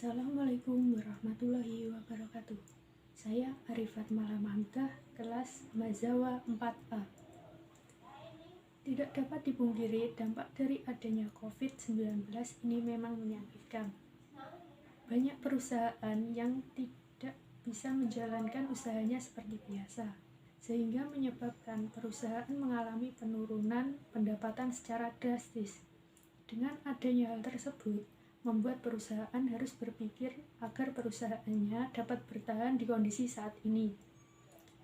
Assalamualaikum warahmatullahi wabarakatuh. Saya Arifat Malam Hamdah, kelas Mazawa 4A. Tidak dapat dipungkiri, dampak dari adanya COVID-19 ini memang menyakitkan. Banyak perusahaan yang tidak bisa menjalankan usahanya seperti biasa, sehingga menyebabkan perusahaan mengalami penurunan pendapatan secara drastis. Dengan adanya hal tersebut, membuat perusahaan harus berpikir agar perusahaannya dapat bertahan di kondisi saat ini.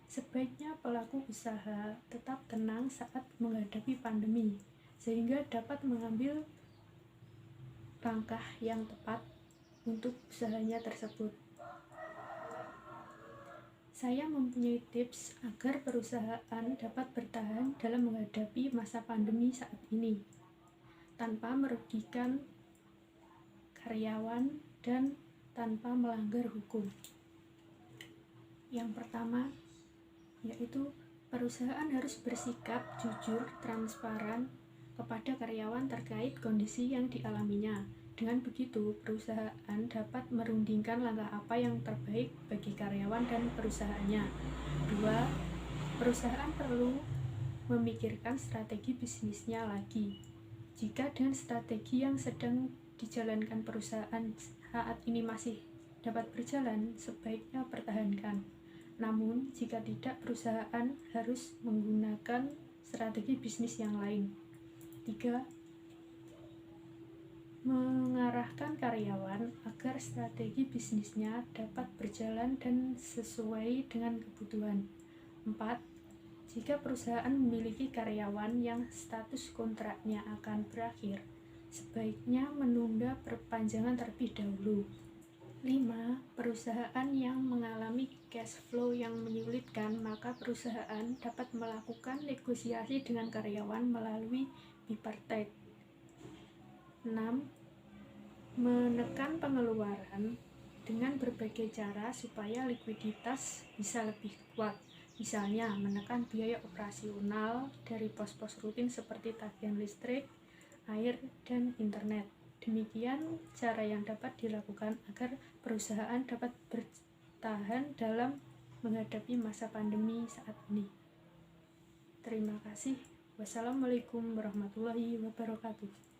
Sebaiknya pelaku usaha tetap tenang saat menghadapi pandemi, sehingga dapat mengambil langkah yang tepat untuk usahanya tersebut. Saya mempunyai tips agar perusahaan dapat bertahan dalam menghadapi masa pandemi saat ini, tanpa merugikan karyawan dan tanpa melanggar hukum. Yang pertama, yaitu perusahaan harus bersikap jujur, transparan kepada karyawan terkait kondisi yang dialaminya. Dengan begitu, perusahaan dapat merundingkan langkah apa yang terbaik bagi karyawan dan perusahaannya. 2. Perusahaan perlu memikirkan strategi bisnisnya lagi. Jika dengan strategi yang sedang dijalankan perusahaan saat ini masih dapat berjalan, sebaiknya pertahankan. Namun, jika tidak, perusahaan harus menggunakan strategi bisnis yang lain. 3. Mengarahkan karyawan agar strategi bisnisnya dapat berjalan dan sesuai dengan kebutuhan. 4. Jika perusahaan memiliki karyawan yang status kontraknya akan berakhir, sebaiknya menunda perpanjangan terlebih dahulu. 5. Perusahaan yang mengalami cash flow yang menyulitkan, maka perusahaan dapat melakukan negosiasi dengan karyawan melalui bipartite. 6. Menekan pengeluaran dengan berbagai cara supaya likuiditas bisa lebih kuat. Misalnya, menekan biaya operasional dari pos-pos rutin seperti tagihan listrik, air, dan internet. Demikian cara yang dapat dilakukan agar perusahaan dapat bertahan dalam menghadapi masa pandemi saat ini. Terima kasih. Wassalamualaikum warahmatullahi wabarakatuh.